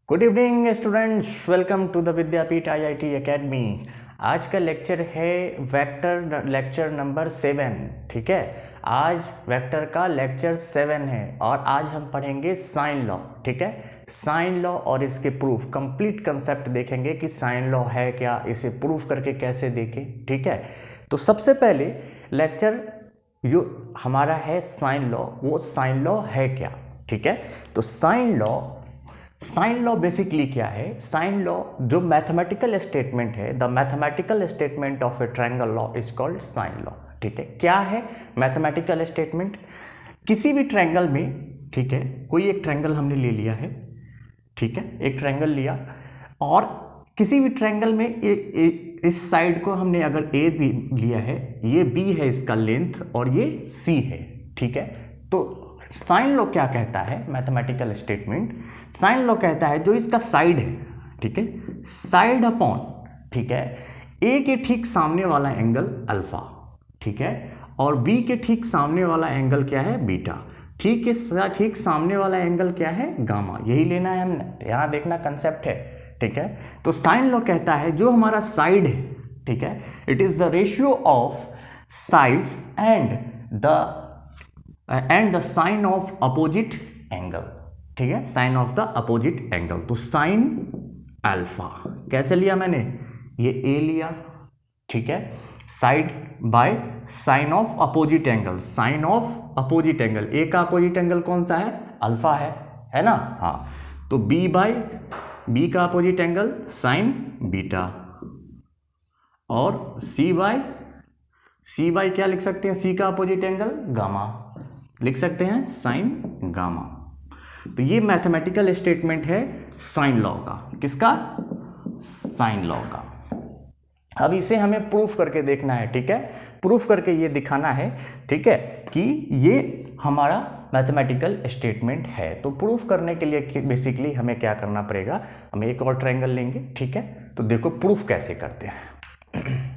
Good evening students, welcome to the Vidyapeeth IIT academy. आज का lecture है वेक्टर लेक्चर नंबर 7। ठीक है, आज वेक्टर का लेक्चर 7 है और आज हम पढ़ेंगे साइन लॉ। ठीक है, साइन लॉ और इसके प्रूफ, कंप्लीट कंसेप्ट देखेंगे कि साइन लॉ है क्या, इसे प्रूफ करके कैसे देखें। ठीक है, तो सबसे पहले लेक्चर जो हमारा है साइन लॉ, वो साइन लॉ है क्या। ठीक है, तो साइन लॉ बेसिकली क्या है? साइन लॉ जो मैथमेटिकल स्टेटमेंट है, the mathematical statement of a triangle law is called sine law. ठीक है, क्या है मैथमेटिकल स्टेटमेंट? किसी भी ट्रायंगल में, ठीक है, कोई एक ट्रायंगल हमने ले लिया है, ठीक है, एक ट्रायंगल लिया और किसी भी ट्रायंगल में इस साइड को हमने अगर ए भी लिया है, ये बी है इसका लेंथ और ये सी है। ठीक है, तो साइन लॉ क्या कहता है? मैथमेटिकल स्टेटमेंट साइन लॉ कहता है जो इसका साइड है, ठीक है, साइड अपॉन, ठीक है, ए के ठीक सामने वाला एंगल अल्फा, ठीक है, और बी के ठीक सामने वाला एंगल क्या है? बीटा। ठीक है, ठीक सामने वाला एंगल क्या है? गामा। यही लेना है हमने, यहाँ देखना कंसेप्ट है। ठीक है, तो साइन लॉ कहता है जो हमारा साइड है, ठीक है, it is the ratio of sides and the sine of opposite angle. ठीक है, sine of the opposite angle. तो साइन अल्फा कैसे लिया मैंने? ये ए लिया, ठीक है, side by sine of opposite angle. Sine of opposite angle, A का अपोजिट एंगल कौन सा है? अल्फा है ना? हाँ, तो बी बाय बी का अपोजिट एंगल साइन बीटा, और सी बाय क्या लिख सकते हैं? सी का अपोजिट एंगल गामा लिख सकते हैं, साइन गामा। तो ये मैथमेटिकल स्टेटमेंट है साइन लॉ का। किसका? साइन लॉ का। अब इसे हमें प्रूफ करके देखना है। ठीक है, प्रूफ करके ये दिखाना है, ठीक है, कि ये हमारा मैथमेटिकल स्टेटमेंट है। तो प्रूफ करने के लिए बेसिकली हमें क्या करना पड़ेगा? हम एक और ट्रायंगल लेंगे, ठीक है। तो देखो प्रूफ कैसे करते हैं।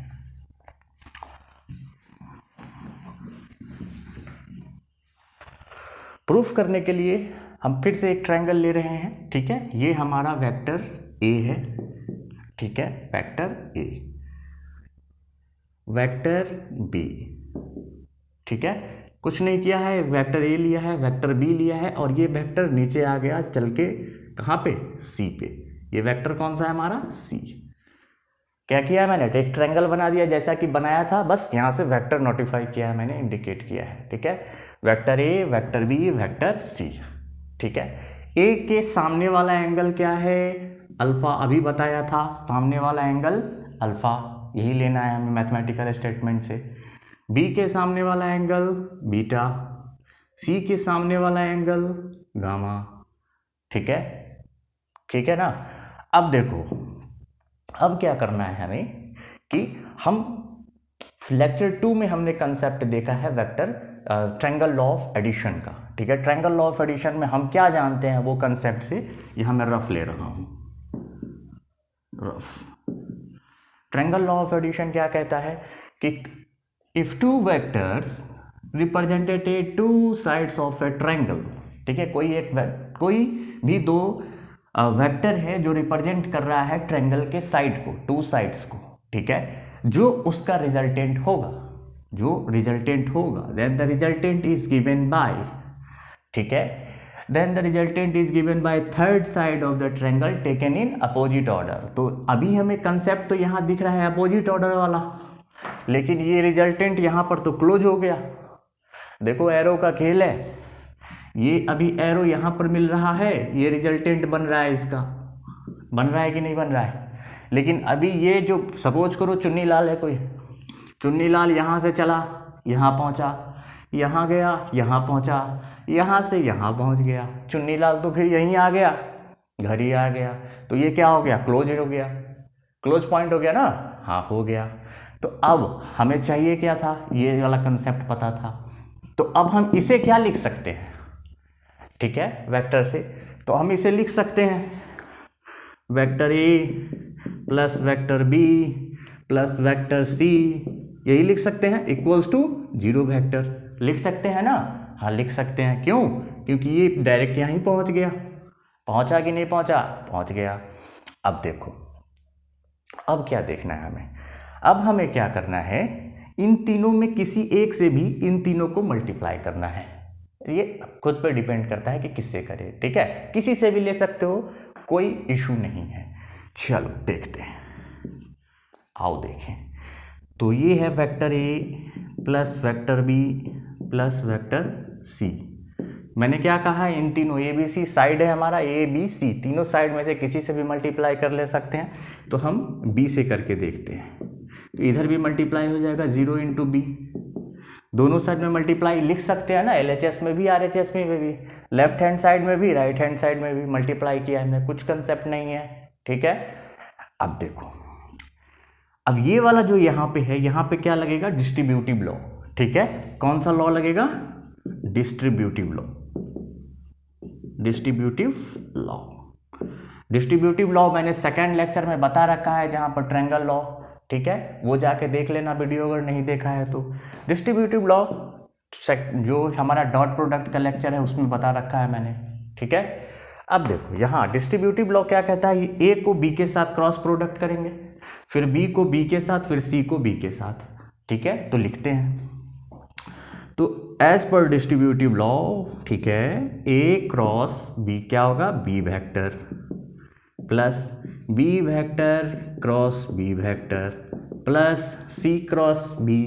प्रूफ करने के लिए हम फिर से एक ट्रायंगल ले रहे हैं, ठीक है। ये हमारा वेक्टर ए है, ठीक है, वेक्टर ए, वेक्टर बी, ठीक है, कुछ नहीं किया है, वेक्टर ए लिया है, वेक्टर बी लिया है और ये वेक्टर नीचे आ गया चल के कहाँ पे? सी पे। ये वेक्टर कौन सा है हमारा? सी। क्या किया है मैंने? एक ट्रायंगल बना दिया जैसा कि बनाया था, बस यहाँ से वेक्टर नोटिफाई किया है मैंने, इंडिकेट किया है। ठीक है, vector A, vector B, vector C. ठीक है, ए के सामने वाला एंगल क्या है? अल्फा। अभी बताया था, सामने वाला एंगल अल्फा, यही लेना है हमें मैथमेटिकल स्टेटमेंट से। बी के सामने वाला एंगल बीटा, सी के सामने वाला एंगल गामा। ठीक है, ठीक है ना। अब देखो, अब क्या करना है हमें कि हम लेक्चर 2 में हमने कंसेप्ट देखा है vector triangle law of addition का। ठीक है, ट्रायंगल लॉ ऑफ एडिशन में हम क्या जानते हैं वो कंसेप्ट से यहाँ मैं रफ ले रहा हूँ। Rough triangle law of addition क्या कहता है कि if two vectors represented two sides of a triangle, ठीक है, कोई भी दो वेक्टर है जो रिप्रेजेंट कर रहा है ट्रायंगल के साइड को, टू साइड्स को, ठीक है, जो उसका रिजल्टेंट होगा, then the resultant is given by, ठीक है, then the resultant is given by third side of the triangle taken in opposite order. तो अभी हमें कंसेप्ट तो यहाँ दिख रहा है अपोजिट ऑर्डर वाला, लेकिन ये रिजल्टेंट यहाँ पर तो क्लोज हो गया। देखो एरो का खेल है, ये अभी एरो यहाँ पर मिल रहा है, ये रिजल्टेंट बन रहा है, इसका बन रहा है कि नहीं बन रहा है। लेकिन अभी ये जो सपोज करो चुन्नी लाल है, कोई चुन्नी लाल यहाँ से चला, यहाँ पहुँचा, यहाँ गया, यहाँ पहुँचा, यहाँ से यहाँ पहुँच गया, चुन्नी लाल तो फिर यहीं आ गया, घर ही आ गया। तो ये क्या हो गया? क्लोज हो गया, क्लोज पॉइंट हो गया ना। हाँ, हो गया। तो अब हमें चाहिए क्या था? ये वाला कंसेप्ट पता था। तो अब हम इसे क्या लिख सकते हैं? ठीक है, वेक्टर से तो हम इसे लिख सकते हैं vector A plus vector B plus vector C, यही लिख सकते हैं, इक्वल्स टू 0 वेक्टर लिख सकते हैं ना। हाँ, लिख सकते हैं। क्यों? क्योंकि ये डायरेक्ट यहाँ ही पहुँच गया, पहुंचा कि नहीं पहुंचा? पहुंच गया। अब देखो, अब क्या देखना है हमें? अब हमें क्या करना है, इन तीनों में किसी एक से भी इन तीनों को मल्टीप्लाई करना है। ये खुद पर डिपेंड करता है कि किससे करें, ठीक है? किसी से भी ले सकते हो, कोई इशू नहीं है। चलो देखते हैं, आओ देखें। तो ये है vector A plus vector B plus vector C. मैंने क्या कहा, इन तीनों ए बी सी साइड है हमारा, ए बी सी तीनों साइड में से किसी से भी मल्टीप्लाई कर ले सकते हैं। तो हम बी से करके देखते हैं। तो इधर भी मल्टीप्लाई हो जाएगा 0 इंटू बी, दोनों साइड में मल्टीप्लाई लिख सकते हैं ना, LHS में भी RHS में भी, लेफ्ट हैंड साइड में भी राइट हैंड साइड में भी मल्टीप्लाई किया है, कुछ कंसेप्ट नहीं है, ठीक है? अब देखो, अब ये वाला जो यहाँ पे है, यहाँ पे क्या लगेगा, डिस्ट्रीब्यूटिव लॉ, ठीक है? कौन सा लॉ लगेगा? Distributive law. Distributive law, distributive law मैंने सेकेंड लेक्चर में बता रखा है, जहाँ पर ट्रायंगल लॉ, ठीक है? वो जाके देख लेना वीडियो अगर नहीं देखा है तो। डिस्ट्रीब्यूटिव लॉ जो हमारा डॉट प्रोडक्ट का लेक्चर है उसमें बता रखा है मैंने, ठीक है? अब देखो यहाँ डिस्ट्रीब्यूटिव लॉ क्या कहता है, ए को बी के साथ क्रॉस प्रोडक्ट करेंगे, फिर बी को बी के साथ, फिर सी को बी के साथ, ठीक है? तो लिखते हैं, तो एज पर डिस्ट्रीब्यूटिव लॉ, ठीक है, ए क्रॉस बी क्या होगा, B vector plus B vector cross B vector plus C cross B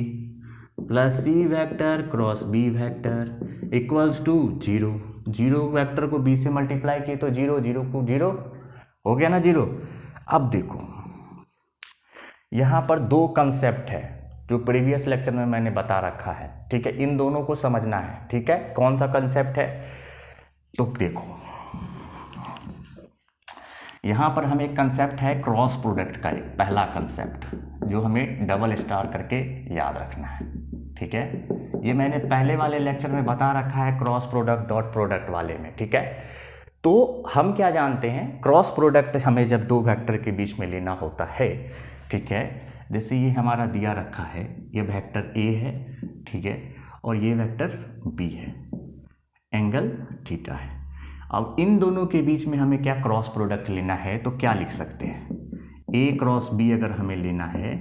plus C vector cross B vector equals to 0। 0 vector को बी से मल्टीप्लाई किए तो 0, 0 को 0 हो गया ना, 0। अब देखो यहाँ पर दो कंसेप्ट है जो प्रीवियस लेक्चर में मैंने बता रखा है, ठीक है? इन दोनों को समझना है, ठीक है? कौन सा कंसेप्ट है? तो देखो यहाँ पर हमें एक कंसेप्ट है क्रॉस प्रोडक्ट का, एक पहला कंसेप्ट जो हमें डबल स्टार करके याद रखना है, ठीक है? ये मैंने पहले वाले लेक्चर में बता रखा है, क्रॉस प्रोडक्ट डॉट प्रोडक्ट वाले में, ठीक है? तो हम क्या जानते हैं, क्रॉस प्रोडक्ट हमें जब दो वेक्टर के बीच में लेना होता है, ठीक है? जैसे ये हमारा दिया रखा है, ये वेक्टर ए है, ठीक है? और ये वेक्टर बी है, एंगल थीटा है। अब इन दोनों के बीच में हमें क्या क्रॉस प्रोडक्ट लेना है, तो क्या लिख सकते हैं, ए क्रॉस बी अगर हमें लेना है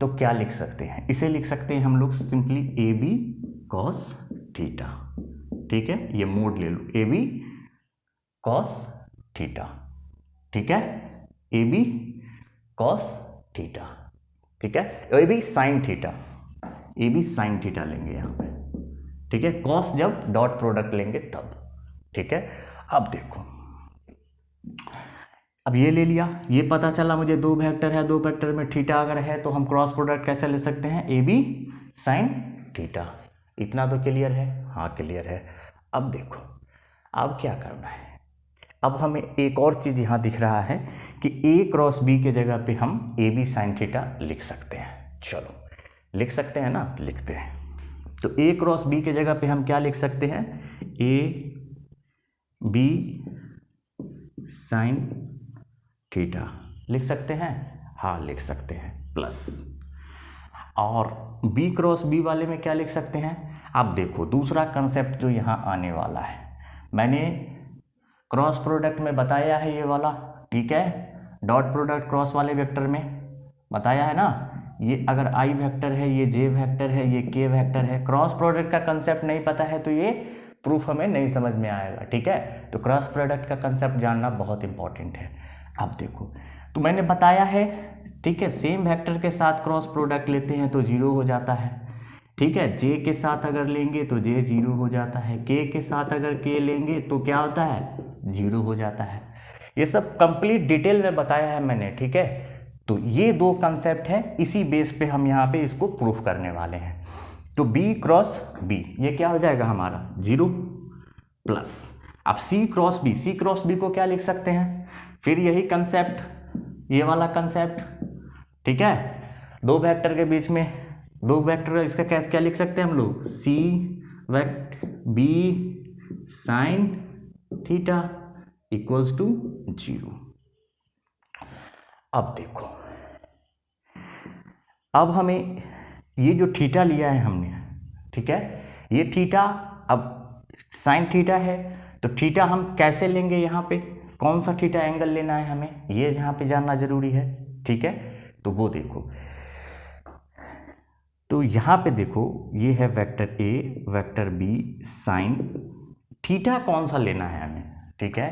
तो क्या लिख सकते हैं, इसे लिख सकते हैं हम लोग simply A B cos theta, ठीक है? ये मोड ले लो, ए बी कॉस थीटा, ठीक है? ए बी कॉस थीटा, ठीक है? A B sine theta, A B sine theta लेंगे यहाँ पे, ठीक है? कॉस जब डॉट प्रोडक्ट लेंगे तब, ठीक है? अब देखो, अब ये ले लिया, ये पता चला मुझे दो वेक्टर है, दो वेक्टर में थीटा अगर है तो हम क्रॉस प्रोडक्ट कैसे ले सकते हैं, ए बी साइन थीटा। इतना तो क्लियर है? हाँ क्लियर है। अब देखो, अब क्या करना है, अब हमें एक और चीज़ यहाँ दिख रहा है कि ए क्रॉस बी के जगह पे हम ए बी साइन थीटा लिख सकते हैं। चलो लिख सकते हैं ना, लिखते हैं। तो ए क्रॉस बी के जगह पे हम क्या लिख सकते हैं, ए बी साइन थीटा लिख सकते हैं, हाँ लिख सकते हैं, प्लस, और बी क्रॉस बी वाले में क्या लिख सकते हैं। अब देखो दूसरा कंसेप्ट जो यहाँ आने वाला है, मैंने क्रॉस प्रोडक्ट में बताया है ये वाला, ठीक है? डॉट प्रोडक्ट क्रॉस वाले वेक्टर में बताया है ना, ये अगर आई वेक्टर है, ये जे वेक्टर है, ये के वेक्टर है। क्रॉस प्रोडक्ट का कंसेप्ट नहीं पता है तो ये प्रूफ हमें नहीं समझ में आएगा, ठीक है? तो क्रॉस प्रोडक्ट का कंसेप्ट जानना बहुत इंपॉर्टेंट है। अब देखो, तो मैंने बताया है, ठीक है, सेम वेक्टर के साथ क्रॉस प्रोडक्ट लेते हैं तो 0 हो जाता है, ठीक है? जे के साथ अगर लेंगे तो जे 0 हो जाता है, के साथ अगर के लेंगे तो क्या होता है, 0 हो जाता है। ये सब कंप्लीट डिटेल में बताया है मैंने, ठीक है? तो ये दो कंसेप्ट है, इसी बेस पे हम यहाँ पे इसको प्रूफ करने वाले हैं। तो बी क्रॉस बी ये क्या हो जाएगा हमारा 0 प्लस, अब सी क्रॉस बी को क्या लिख सकते हैं, फिर यही कंसेप्ट, ये वाला कंसेप्ट, ठीक है? दो वेक्टर के बीच में दो वेक्टर, इसका क्या लिख सकते हैं हम लोग, C vector B sine theta equals to 0। अब देखो, अब हमें ये जो थीटा लिया है हमने, ठीक है, ये थीटा अब साइन थीटा है, तो थीटा हम कैसे लेंगे, यहाँ पे कौन सा थीटा एंगल लेना है हमें, ये यहाँ पे जानना जरूरी है। ठीक है, तो वो देखो, तो यहाँ पे देखो ये है vector A, vector B, sine theta कौन सा लेना है हमें। ठीक है,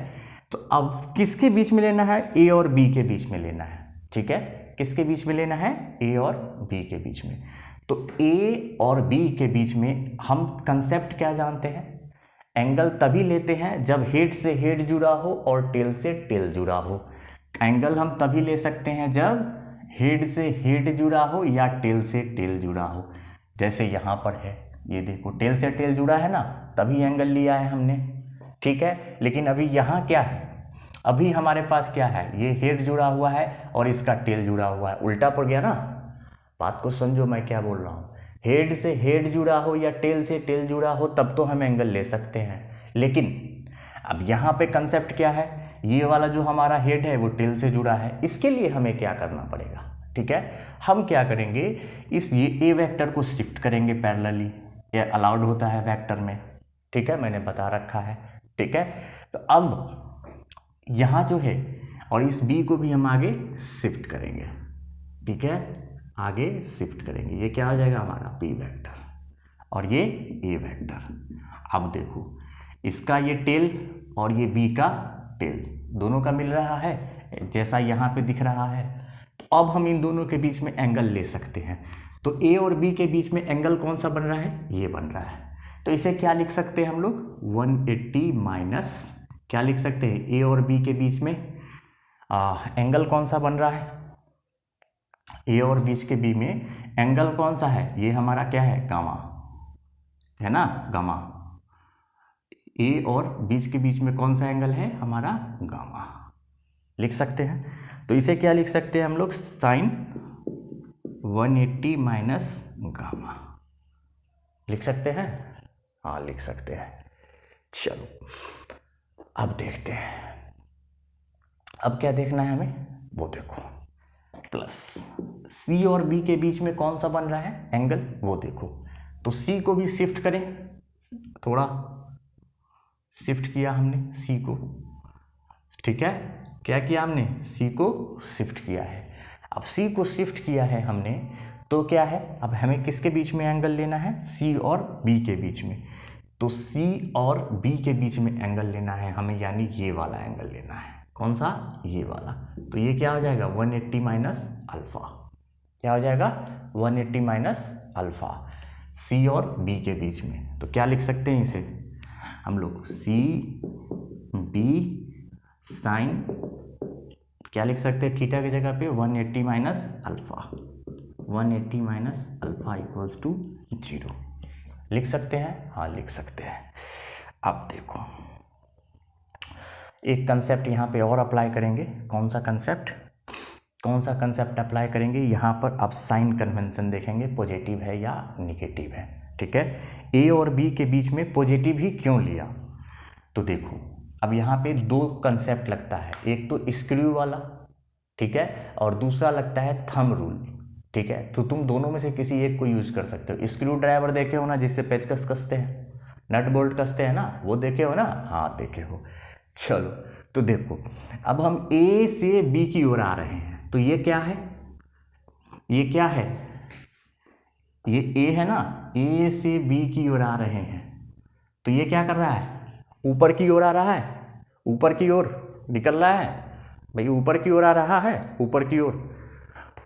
तो अब किसके बीच में लेना है, ए और बी के बीच में लेना है। ठीक है, किसके बीच में लेना है, ए और बी के बीच में। तो ए और बी के बीच में हम कंसेप्ट क्या जानते हैं, एंगल तभी लेते हैं जब हेड से हेड जुड़ा हो और टेल से टेल जुड़ा हो। एंगल हम तभी ले सकते हैं जब हेड से हेड जुड़ा हो या टेल से टेल जुड़ा हो। जैसे यहाँ पर है, ये देखो टेल से टेल जुड़ा है ना, तभी एंगल लिया है हमने। ठीक है, लेकिन अभी यहाँ क्या है, अभी हमारे पास क्या है, ये हेड जुड़ा हुआ है और इसका टेल जुड़ा हुआ है, उल्टा पड़ गया ना। बात को समझो मैं क्या बोल रहा हूँ, हेड से हेड जुड़ा हो या टेल से टेल जुड़ा हो तब तो हम एंगल ले सकते हैं। लेकिन अब यहाँ पे कंसेप्ट क्या है, ये वाला जो हमारा हेड है वो टेल से जुड़ा है, इसके लिए हमें क्या करना पड़ेगा। ठीक है, हम क्या करेंगे, इस ये ए वेक्टर को शिफ्ट करेंगे पैरेलली, ये अलाउड होता है वेक्टर में। ठीक है, मैंने बता रखा है। ठीक है, तो अब यहाँ जो है और इस बी को भी हम आगे शिफ्ट करेंगे। ठीक है, आगे शिफ्ट करेंगे, ये क्या हो जाएगा हमारा पी वेक्टर और ये ए वेक्टर। अब देखो इसका ये टेल और ये बी का टेल दोनों का मिल रहा है जैसा यहाँ पे दिख रहा है। तो अब हम इन दोनों के बीच में एंगल ले सकते हैं। तो ए और बी के बीच में एंगल कौन सा बन रहा है, ये बन रहा है। तो इसे क्या लिख सकते हैं हम लोग, 180 माइनस क्या लिख सकते हैं, ए और बी के बीच में एंगल कौन सा बन रहा है, ए और बीच के बी में एंगल कौन सा है, ये हमारा क्या है, गामा है ना, गामा। ए और बीच के बीच में कौन सा एंगल है हमारा, गामा लिख सकते हैं। तो इसे क्या लिख सकते हैं हम लोग, साइन 180 माइनस गामा लिख सकते हैं। हाँ लिख सकते हैं। चलो अब देखते हैं, अब क्या देखना है हमें, वो देखो प्लस सी और बी के बीच में कौन सा बन रहा है एंगल, वो देखो। तो सी को भी शिफ्ट करें, थोड़ा शिफ्ट किया हमने सी को। ठीक है, क्या किया हमने, सी को शिफ्ट किया है। अब सी को शिफ्ट किया है हमने, तो क्या है, अब हमें किसके बीच में एंगल लेना है, सी और बी के बीच में। तो सी और बी के बीच में एंगल लेना है हमें, यानी ये वाला एंगल लेना है, कौन सा, ये वाला। तो ये क्या हो जाएगा, 180 माइनस अल्फा, क्या हो जाएगा 180 माइनस अल्फा, सी और बी के बीच में। तो क्या लिख सकते हैं इसे हम लोग, सी बी साइन क्या लिख सकते हैं, थीटा की जगह पे 180 minus alpha, 180 minus alpha equals to 0 लिख सकते हैं। हाँ लिख सकते हैं। अब देखो एक कंसेप्ट यहाँ पे और अप्लाई करेंगे, कौन सा कंसेप्ट, कौन सा कंसेप्ट अप्लाई करेंगे, यहाँ पर आप साइन कन्वेंशन देखेंगे, पॉजिटिव है या निगेटिव है। ठीक है, ए और बी के बीच में पॉजिटिव ही क्यों लिया, तो देखो अब यहाँ पे दो कंसेप्ट लगता है, एक तो स्क्रू वाला, ठीक है, और दूसरा लगता है थंब रूल। ठीक है, तो तुम दोनों में से किसी एक को यूज कर सकते हो। स्क्रू ड्राइवर देखे हो ना, जिससे पेचकस कसते हैं, नट बोल्ट कसते हैं ना, वो देखे हो ना, हाँ देखे हो। चलो तो देखो अब हम ए से बी की ओर आ रहे हैं, तो ये क्या है, ये क्या है, ये ए है ना, ए से बी की ओर आ रहे हैं। तो ये क्या कर रहा है, ऊपर की ओर आ रहा है, ऊपर की ओर निकल रहा है भाई, ऊपर की ओर आ रहा है, ऊपर की ओर।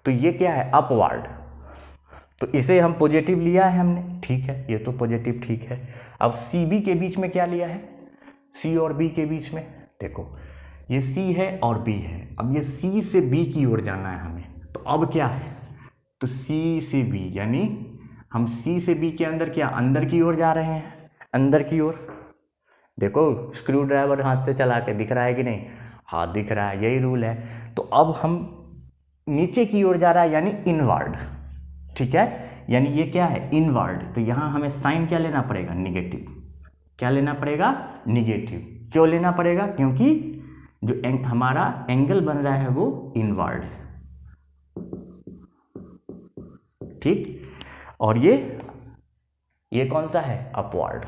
तो ये क्या है, अपवर्ड। तो इसे हम पॉजिटिव लिया है हमने, ठीक है, ये तो पॉजिटिव ठीक है। अब सी बी के बीच में क्या लिया है, सी और बी के बीच में देखो ये सी है और बी है। अब ये सी से बी की ओर जाना है हमें, तो अब क्या है, तो सी से बी, यानी हम सी से बी के अंदर क्या, अंदर की ओर जा रहे हैं, अंदर की ओर। देखो स्क्रू ड्राइवर हाथ से चला के दिख रहा है कि नहीं, हाँ दिख रहा है, यही रूल है। तो अब हम नीचे की ओर जा रहा है, यानी इनवर्ड। ठीक है, यानी ये क्या है, इनवर्ड। तो यहाँ हमें साइन क्या लेना पड़ेगा, निगेटिव। क्या लेना पड़ेगा, निगेटिव। क्यों लेना पड़ेगा, क्योंकि जो हमारा एंगल बन रहा है वो इनवर्ड है। ठीक, और ये कौन सा है, अपवर्ड।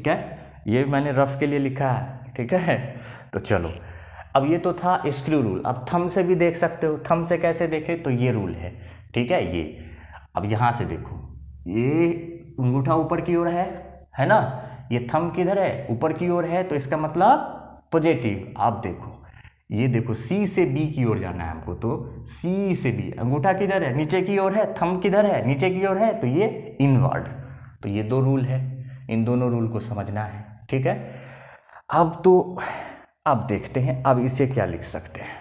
ठीक है, ये मैंने रफ के लिए लिखा है, ठीक है। तो चलो, अब ये तो था स्क्रू रूल। अब थंब से भी देख सकते हो। थंब से कैसे देखे, तो ये रूल है, ठीक है। ये अब यहाँ से देखो, ये अंगूठा ऊपर की ओर है ना, ये थंब किधर है, ऊपर की ओर है, तो इसका मतलब पॉजिटिव। आप देखो, ये देखो सी से बी की ओर जाना है हमको, तो सी से बी, अंगूठा किधर है, नीचे की ओर है, थंब किधर है, नीचे की ओर है, तो ये इनवर्ड। तो ये दो रूल है, इन दोनों रूल को समझना है, ठीक है। अब देखते हैं, अब इसे क्या लिख सकते हैं।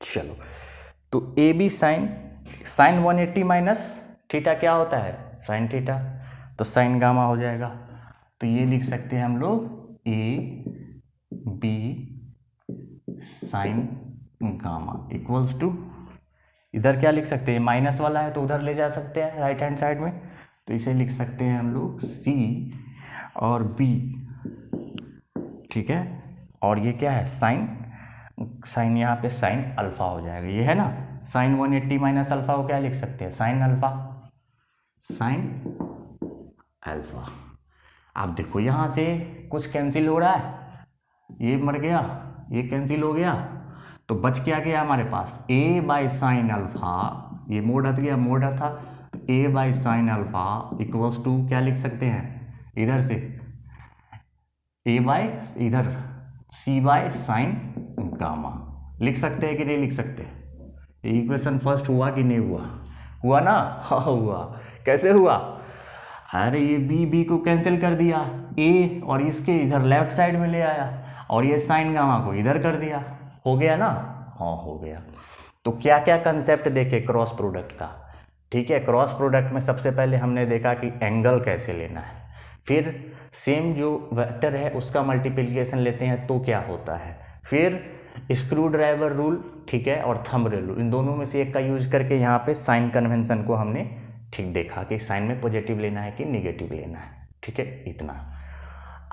चलो, तो A B sine 180 minus theta क्या होता है, साइन थीटा, तो साइन गामा हो जाएगा। तो ये लिख सकते हैं हम लोग A B sine gamma equals to, इधर क्या लिख सकते हैं, माइनस वाला है तो उधर ले जा सकते हैं राइट हैंड साइड में, तो इसे लिख सकते हैं हम लोग सी और बी, ठीक है। और ये क्या है, साइन यहाँ पे साइन अल्फा हो जाएगा, ये है ना, साइन 180 माइनस अल्फा को क्या लिख सकते हैं, साइन अल्फा। आप देखो यहाँ से कुछ कैंसिल हो रहा है, ये मर गया, ये कैंसिल हो गया, तो बच क्या गया हमारे पास, ए बाई साइन अल्फा, ये मोड हट गया, मोड था, तो A by sine alpha equals to क्या लिख सकते हैं, इधर से ए बाई, इधर सी बाई साइन गामा लिख सकते हैं कि नहीं लिख सकते। ये इक्वेशन फर्स्ट हुआ कि नहीं हुआ ना, हाँ हुआ। कैसे हुआ, अरे ये बी को कैंसिल कर दिया, ए और इसके इधर लेफ्ट साइड में ले आया, और ये साइन गामा को इधर कर दिया, हो गया ना, हाँ हो गया। तो क्या क्या कंसेप्ट देखे क्रॉस प्रोडक्ट का, ठीक है। क्रॉस प्रोडक्ट में सबसे पहले हमने देखा कि एंगल कैसे लेना है, फिर सेम जो वेक्टर है उसका मल्टीप्लिकेशन लेते हैं तो क्या होता है, फिर स्क्रू ड्राइवर रूल, ठीक है, और थंब रूल, इन दोनों में से एक का यूज करके यहाँ पे साइन कन्वेंशन को हमने ठीक देखा कि साइन में पॉजिटिव लेना है कि नेगेटिव लेना है, ठीक है, इतना।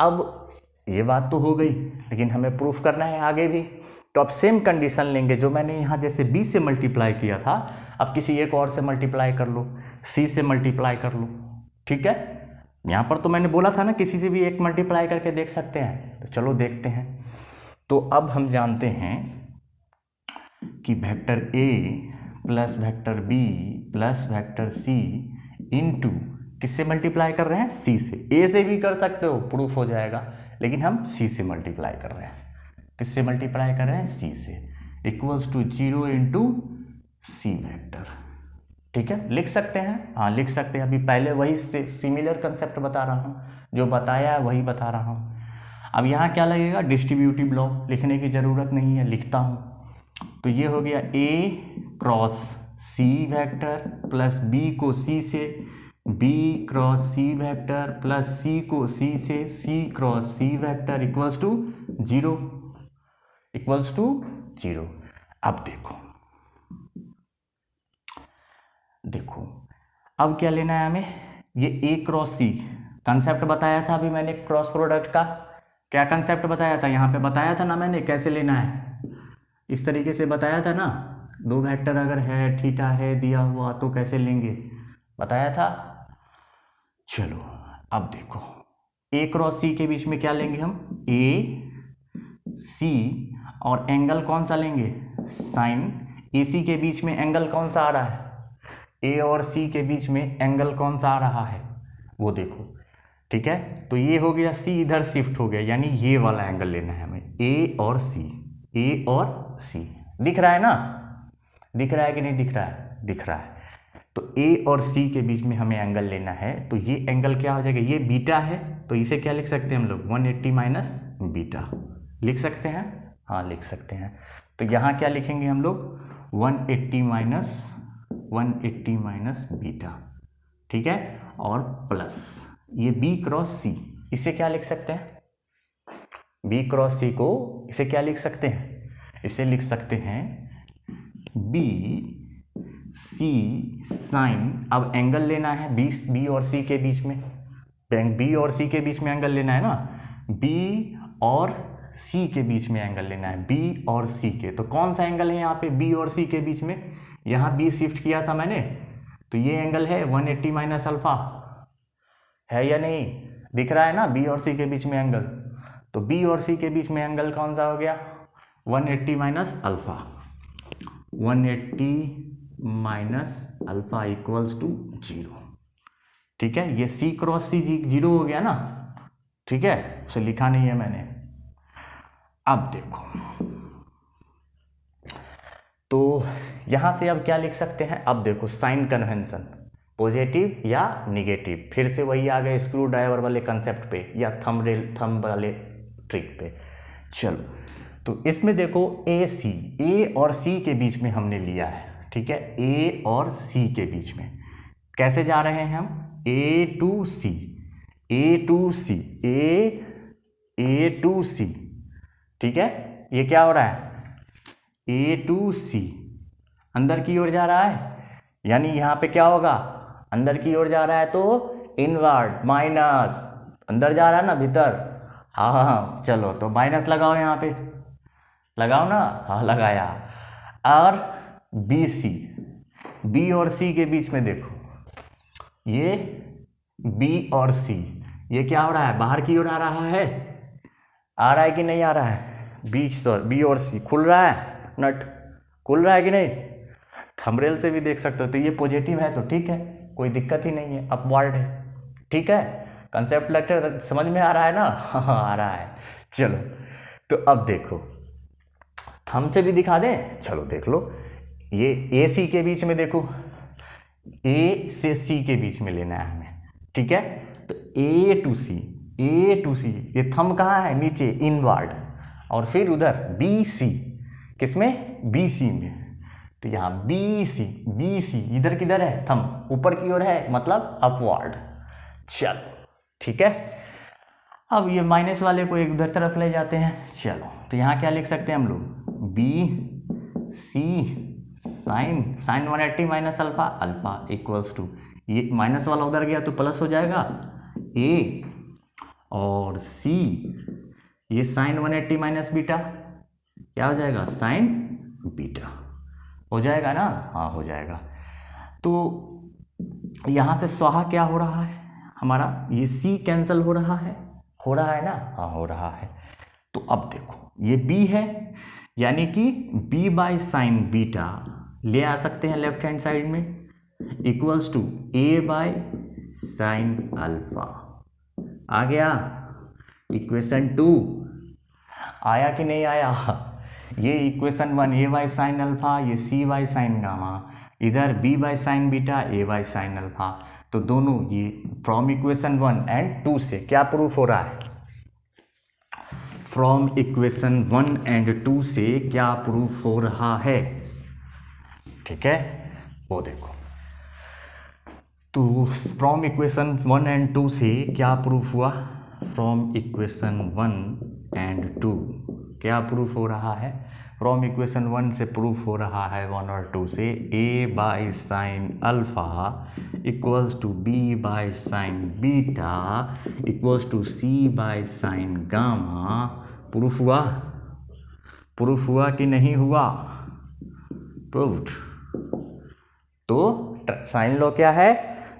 अब ये बात तो हो गई, लेकिन हमें प्रूफ करना है आगे भी, तो अब सेम कंडीशन लेंगे जो मैंने यहाँ जैसे बी से मल्टीप्लाई किया था, अब किसी एक और से मल्टीप्लाई कर लो, सी से मल्टीप्लाई कर लो, ठीक है। यहाँ पर तो मैंने बोला था ना किसी से भी एक मल्टीप्लाई करके देख सकते हैं, तो चलो देखते हैं। तो अब हम जानते हैं कि vector A plus vector B plus vector C into किससे मल्टीप्लाई कर रहे हैं, सी से। ए से भी कर सकते हो, प्रूफ हो जाएगा, लेकिन हम सी से मल्टीप्लाई कर रहे हैं। किससे मल्टीप्लाई कर रहे हैं, सी से, equals to 0 into C vector, ठीक है। लिख सकते हैं, हाँ लिख सकते हैं। अभी पहले वही से सिमिलर कंसेप्ट बता रहा हूँ, जो बताया है वही बता रहा हूँ। अब यहाँ क्या लगेगा, डिस्ट्रीब्यूटिव लॉ, लिखने की ज़रूरत नहीं है, लिखता हूँ। तो ये हो गया A cross C vector plus B को सी से, B cross C vector plus C को सी से, C cross C vector equals to 0, equals to 0। अब देखो अब क्या लेना है हमें, ये ए क्रॉस सी कंसेप्ट बताया था अभी मैंने क्रॉस प्रोडक्ट का, क्या कंसेप्ट बताया था, यहाँ पे बताया था ना मैंने कैसे लेना है, इस तरीके से बताया था ना, दो वेक्टर अगर है, थीटा है दिया हुआ, तो कैसे लेंगे, बताया था। चलो अब देखो, ए क्रॉस सी के बीच में क्या लेंगे हम, ए सी, और एंगल कौन सा लेंगे, साइन। ए सी के बीच में एंगल कौन सा आ रहा है, ए और सी के बीच में एंगल कौन सा आ रहा है, वो देखो, ठीक है। तो ये हो गया, सी इधर शिफ्ट हो गया, यानी ये वाला एंगल लेना है हमें, ए और सी, ए और सी। दिख रहा है ना, दिख रहा है कि नहीं दिख रहा है, दिख रहा है। तो ए और सी के बीच में हमें एंगल लेना है, तो ये एंगल क्या हो जाएगा, ये बीटा है, तो इसे क्या लिख सकते हैं हम लोग, 180 माइनस बीटा लिख सकते हैं, हाँ लिख सकते हैं। तो यहाँ क्या लिखेंगे हम लोग, 180 माइनस बीटा, ठीक है, और प्लस ये बी क्रॉस सी, इसे क्या लिख सकते हैं, बी क्रॉस सी को इसे क्या लिख सकते हैं, इसे लिख सकते हैं बी सी साइन। अब एंगल लेना है बी और सी के बीच में, बी और सी के बीच में एंगल लेना है ना, बी और सी के बीच में एंगल लेना है, बी और सी के। तो कौन सा एंगल है यहाँ पे बी और सी के बीच में? यहाँ बी शिफ्ट किया था मैंने, तो ये एंगल है 180 माइनस अल्फा, है या नहीं? दिख रहा है ना बी और सी के बीच में एंगल। तो बी और सी के बीच में एंगल कौन सा हो गया? 180 minus alpha, 180 minus alpha equals to 0। ठीक है, ये सी क्रॉस सी 0 हो गया ना, ठीक है, उसे लिखा नहीं है मैंने। अब देखो, तो यहां से अब क्या लिख सकते हैं? अब देखो साइन कन्वेंशन, पॉजिटिव या निगेटिव, फिर से वही आ गए स्क्रू ड्राइवर वाले कंसेप्ट पे या थंब वाले ट्रिक पे। चलो, तो इसमें देखो ए सी, ए और सी के बीच में हमने लिया है, ठीक है, ए और सी के बीच में कैसे जा रहे हैं हम? A to C, A to C, A to C, ठीक है, ये क्या हो रहा है? ए टू सी अंदर की ओर जा रहा है, यानी यहाँ पे क्या होगा? अंदर की ओर जा रहा है तो इनवर्ड माइनस, अंदर जा रहा है ना भीतर। हाँ हाँ हाँ, चलो तो माइनस लगाओ, यहाँ पे लगाओ ना, हाँ लगाया। और बी सी, बी और सी के बीच में देखो, ये बी और सी, ये क्या हो रहा है? बाहर की ओर आ रहा है, आ रहा है कि नहीं आ रहा है? बी और सी खुल रहा है, नट खुल रहा है कि नहीं? थंबनेल से भी देख सकते हो। तो ये पॉजिटिव है तो ठीक है, कोई दिक्कत ही नहीं है, अपवर्ड है, ठीक है। कंसेप्ट लेक्चर समझ में आ रहा है ना? हाँ आ रहा है। चलो, तो अब देखो, थंब से भी दिखा दें, चलो देख लो। ये ए सी के बीच में देखो, ए से सी के बीच में लेना है हमें, ठीक है। तो ए टू सी, ए टू सी, ये थंब कहाँ है? नीचे इनवर्ड। और फिर उधर बी सी, किसमें? बी सी में। तो यहाँ बी सी इधर किधर है? थंब ऊपर की ओर है, मतलब अपवर्ड। चलो ठीक है, अब ये माइनस वाले को एक उधर तरफ ले जाते हैं। चलो, तो यहाँ क्या लिख सकते हैं हम लोग? B C sine 180 minus alpha, alpha equals to, ये माइनस वाला उधर गया तो प्लस हो जाएगा, ए और सी, ये साइन 180 माइनस बीटा क्या हो जाएगा? साइन बीटा हो जाएगा ना? हाँ हो जाएगा। तो यहाँ से स्वाहा क्या हो रहा है हमारा? ये सी कैंसिल हो रहा है ना? हाँ हो रहा है। तो अब देखो, ये बी है, यानी कि बी बाई साइन बीटा ले आ सकते हैं लेफ्ट हैंड साइड में, equals to A by sine alpha. आ गया इक्वेशन 2? आया कि नहीं आया? ये equation 1 A by sine alpha, ये सी बाई साइन गामा, इधर B by sine beta, A by sine alpha. तो दोनों ये फ्रॉम इक्वेशन 1 एंड 2 से क्या प्रूफ हो रहा है? फ्रॉम इक्वेशन 1 एंड 2 से क्या प्रूफ हो रहा है? ठीक है, वो देखो। तो फ्रॉम इक्वेशन 1 एंड 2 से क्या प्रूफ हुआ? फ्रॉम इक्वेशन 1 एंड 2 क्या प्रूफ हो रहा है? फ्रॉम इक्वेशन 1 से प्रूफ हो रहा है 1 और 2 से, A by sine alpha equals to B by sine beta equals to C by sine gamma. Proof हुआ? प्रूफ हुआ कि नहीं हुआ? प्रूव्ड। तो साइन लॉ क्या है?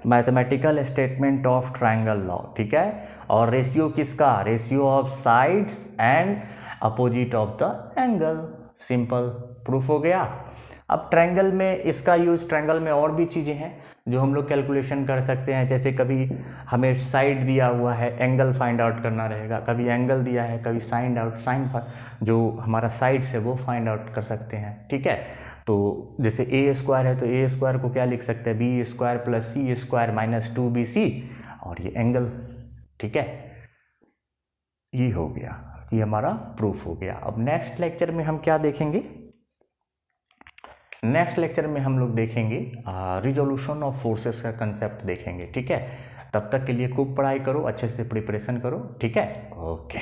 Mathematical statement of triangle law, ठीक है। और रेशियो किसका? Ratio of sides and opposite of the angle. Simple, proof हो गया। अब ट्रायंगल में इसका यूज, ट्रायंगल में और भी चीज़ें हैं जो हम लोग कैलकुलेशन कर सकते हैं। जैसे कभी हमें साइड दिया हुआ है, एंगल फाइंड आउट करना रहेगा, कभी एंगल दिया है, कभी साइन जो हमारा साइड्स है वो फाइंड आउट कर सकते हैं, ठीक है। तो जैसे ए स्क्वायर है तो ए स्क्वायर को क्या लिख सकते हैं? बी स्क्वायर प्लस सी स्क्वायर माइनस 2bc, और ये एंगल, ठीक है। ये हो गया, ये हमारा प्रूफ हो गया। अब नेक्स्ट लेक्चर में हम क्या देखेंगे? नेक्स्ट लेक्चर में हम लोग देखेंगे रिजोल्यूशन ऑफ फोर्सेस का कंसेप्ट देखेंगे, ठीक है। तब तक के लिए खूब पढ़ाई करो, अच्छे से प्रिपरेशन करो, ठीक है। ओके।